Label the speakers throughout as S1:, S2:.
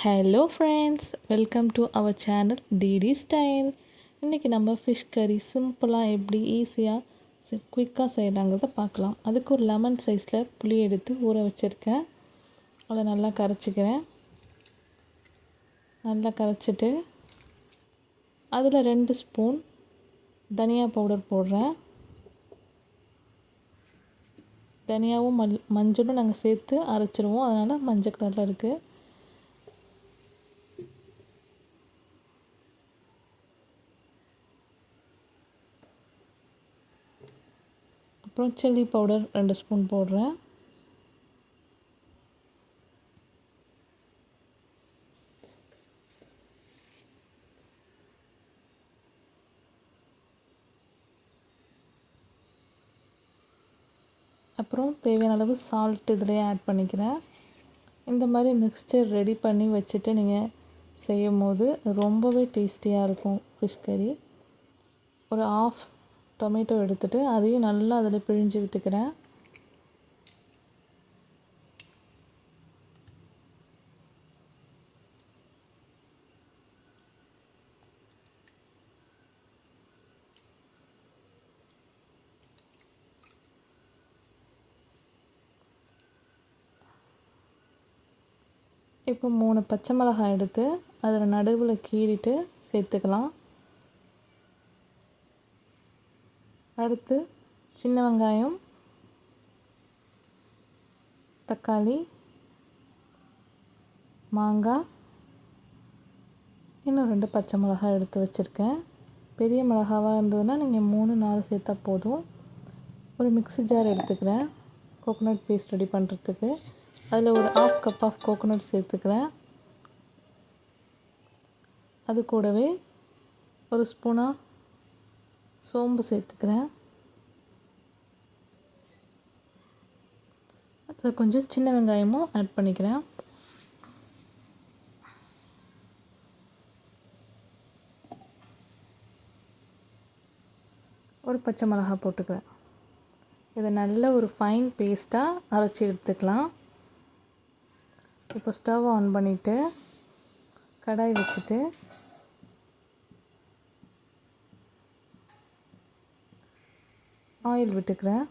S1: Hello friends, welcome to our channel DD style. இன்றைக்கி நம்ம fish கறி சிம்பிளாக எப்படி ஈஸியாக குயிக்காக செய்யலாங்கிறத பார்க்கலாம். அதுக்கு ஒரு லெமன் சைஸில் புளி எடுத்து ஊற வச்சுருக்கேன். அதை நல்லா கரைச்சிக்கிறேன். நல்லா கரைச்சிட்டு அதில் 2 ஸ்பூன் தனியா பவுடர் போடுறேன். தனியாவும் மஞ்சளும் நாங்கள் சேர்த்து அரைச்சிடுவோம், அதனால் மஞ்சள் கலரில் இருக்குது. அப்புறம் சில்லி பவுடர் 2 ஸ்பூன் போடுறேன். அப்புறம் தேவையான அளவு சால்ட் இதிலே ஆட் பண்ணிக்கிறேன். இந்த மாதிரி மிக்ஸ்சர் ரெடி பண்ணி வச்சுட்டு நீங்கள் செய்யும் போது ரொம்பவே டேஸ்டியாக இருக்கும் ஃபிஷ் கறி. ஒரு 1/2 டொமேட்டோ எடுத்துகிட்டு அதையும் நல்லா அதில் பிழிஞ்சு விட்டுக்கிறேன். இப்போ 3 பச்சை மிளகாய் எடுத்து அதில் நடுவில் கீறிட்டு சேர்த்துக்கலாம். அடுத்து சின்ன வெங்காயம், தக்காளி, மாங்காய், இன்னும் 2 பச்சை மிளகாய் எடுத்து வச்சுருக்கேன். பெரிய மிளகாவாக இருந்ததுன்னா நீங்கள் 3-4 சேர்த்தா போதும். ஒரு மிக்ஸி ஜார் எடுத்துக்கிறேன் கோகோனட் பேஸ்ட் ரெடி பண்ணுறதுக்கு. அதில் ஒரு 1/2 கப் ஆஃப் கோகோனட் சேர்த்துக்கிறேன். அது கூடவே ஒரு ஸ்பூனாக சோம்பு சேர்த்துக்கிறேன். அதில் கொஞ்சம் சின்ன வெங்காயமும் ஆட் பண்ணிக்கிறேன். ஒரு பச்சை மிளகாய் போட்டுக்கிறேன். இதை நல்ல ஒரு ஃபைன் பேஸ்ட்டாக அரைச்சி எடுத்துக்கலாம். இப்போ ஸ்டவ் ஆன் பண்ணிவிட்டு கடாய் வச்சுட்டு ஆயில் விட்டுக்கிறேன்.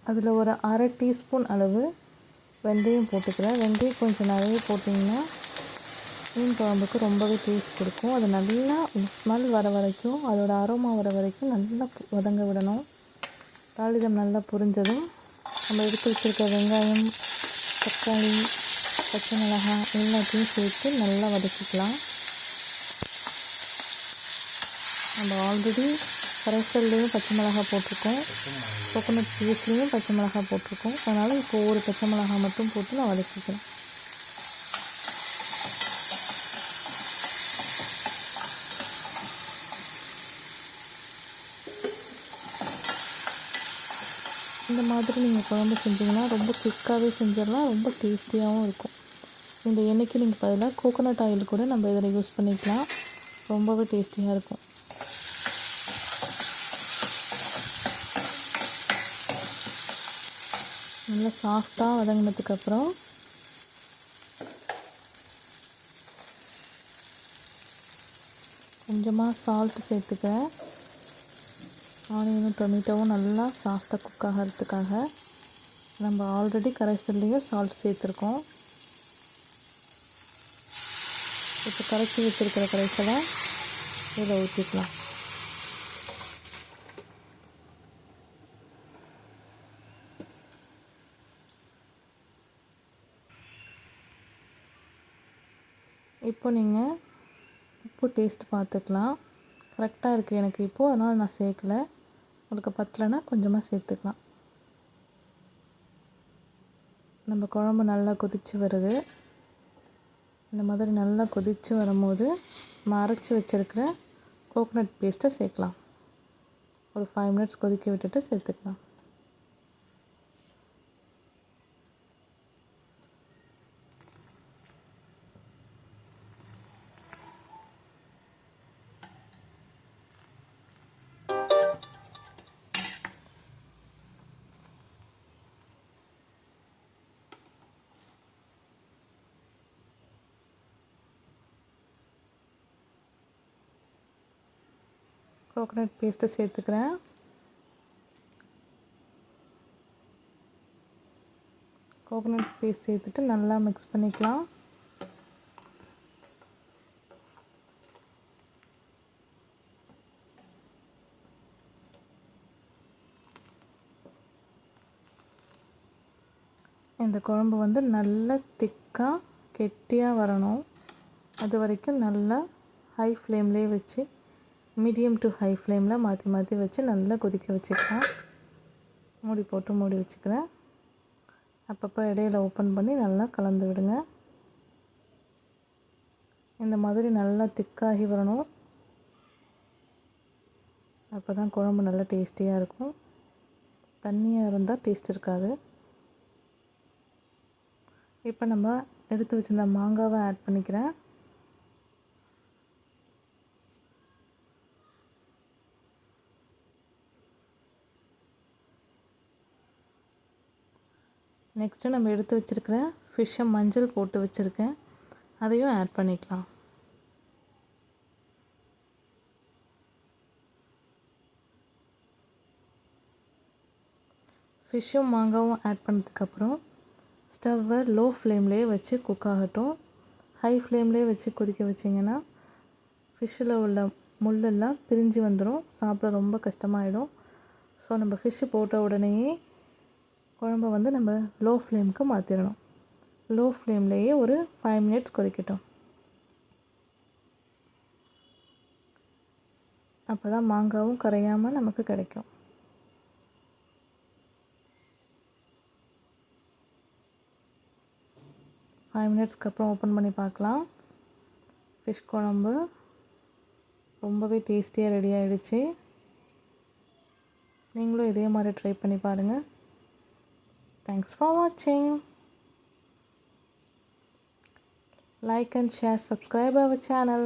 S1: அதில் ஒரு 1/2 டீஸ்பூன் அளவு வெந்தயம் போட்டுக்கிறேன். வெந்தயம் கொஞ்சம் நிறைய போட்டிங்கன்னா மீன் குழம்புக்கு ரொம்பவே டேஸ்ட் கொடுக்கும். அது நல்லா ஸ்மெல் வர வரைக்கும், அதோட அரோமா வர வரைக்கும் நல்லா வதங்க விடணும். தாளிதம் நல்லா புரிஞ்சதும் நம்ம எடுத்து வச்சுருக்க வெங்காயம், தக்காளி, பச்சை மிளகாய் எல்லாத்தையும் சேர்த்து நல்லா வதக்கிக்கலாம். நம்ம ஆல்ரெடி கரைசல்லையும் பச்சை மிளகாய் போட்டிருக்கோம், கோகோனட் பேஸ்ட்லேயும் பச்சை மிளகாய் போட்டிருக்கோம். அதனால் இப்போ ஒரு பச்சை மிளகாய் மட்டும் போட்டு நான் வதக்கிக்கிறேன். இந்த மாதிரி நீங்கள் குழம்பு செஞ்சிங்கன்னா ரொம்ப குயிக்காகவே செஞ்சிடலாம், ரொம்ப டேஸ்டியாகவும் இருக்கும். இந்த எண்ணெய்க்கு நீங்கள் பதிலாக கோகோனட் ஆயில் கூட நம்ம இதில் யூஸ் பண்ணிக்கலாம், ரொம்பவே டேஸ்டியாக இருக்கும். நல்லா சாஃப்டாக வதங்கினதுக்கப்புறம் கொஞ்சமாக சால்ட்டு சேர்த்துக்கிறேன். ஆனியனும் டொமேட்டோவும் நல்லா சாஃப்டாக குக் ஆகிறதுக்காக. நம்ம ஆல்ரெடி கரைசல்லையும் சால்ட் சேர்த்துருக்கோம். இப்போ கரைச்சி வச்சுருக்கிற கரைசலை இதில் ஊற்றிக்கலாம். இப்போ நீங்கள் உப்பு டேஸ்ட் பார்த்துக்கலாம். கரெக்டாக இருக்குது எனக்கு இப்போது, அதனால் நான் சேர்க்கலை. உங்களுக்கு பத்தலைன்னா கொஞ்சமாக சேர்த்துக்கலாம். நம்ம குழம்பு நல்லா கொதித்து வருது. இந்த மாதிரி நல்லா கொதித்து வரும்போது நம்ம அரைச்சி வச்சுருக்கிற கோகோனட் பேஸ்ட்டை சேர்க்கலாம். ஒரு 5 மினிட்ஸ் கொதிக்க விட்டுட்டு சேர்த்துக்கலாம். கோகோனட் பேஸ்ட்டு சேர்த்துக்கிறேன். கோகோனட் பேஸ்ட் சேர்த்துட்டு நல்லா மிக்ஸ் பண்ணிக்கலாம். இந்த குழம்பு வந்து நல்லா திக்காக கெட்டியாக வரணும். அது வரைக்கும் நல்லா ஹை ஃப்ளேம்லேயே வச்சு, மீடியம் டு ஹை ஃப்ளேமில் மாற்றி மாற்றி வச்சு நல்லா கொதிக்க வச்சுக்கலாம். மூடி போட்டு மூடி வச்சுக்கிறேன். அப்பப்போ இடையில ஓப்பன் பண்ணி நல்லா கலந்து விடுங்க. இந்த மாதிரி நல்லா திக்காகி வரணும். அப்போ தான் குழம்பு நல்லா டேஸ்டியாக இருக்கும். தண்ணியாக இருந்தால் டேஸ்ட் இருக்காது. இப்போ நம்ம எடுத்து வச்சிருந்த மாங்காவை ஆட் பண்ணிக்கிறேன். நெக்ஸ்ட்டு நம்ம எடுத்து வச்சுருக்கிற ஃபிஷ்ஷை மஞ்சள் போட்டு வச்சுருக்கேன், அதையும் ஆட் பண்ணிக்கலாம். ஃபிஷ்ஷும் மாங்காவும் ஆட் பண்ணதுக்கப்புறம் ஸ்டவ்வை லோ ஃப்ளேம்லேயே வச்சு குக் ஆகட்டும். ஹை ஃப்ளேம்லேயே வச்சு கொதிக்க வச்சிங்கன்னா ஃபிஷ்ஷில் உள்ள முள்ளெல்லாம் பிரிஞ்சு வந்துடும், சாப்பிட ரொம்ப கஷ்டமாயிடும். ஸோ நம்ம ஃபிஷ்ஷு போட்ட உடனேயே குழம்பை வந்து நம்ம லோ ஃப்ளேமுக்கு மாற்றிடணும். லோ ஃப்ளேம்லேயே ஒரு 5 மினிட்ஸ் கொதிக்கட்டும். அப்போ தான் மாங்காவும் கரையாமல் நமக்கு கிடைக்கும். ஃபைவ் மினிட்ஸ்க்கு அப்புறம் ஓப்பன் பண்ணி பார்க்கலாம். ஃபிஷ் குழம்பு ரொம்பவே டேஸ்டியாக ரெடி ஆகிடுச்சு. நீங்களும் இதே மாதிரி ட்ரை பண்ணி பாருங்கள். தேங்க்ஸ் ஃபார் வாட்சிங். Like and share, subscribe our channel.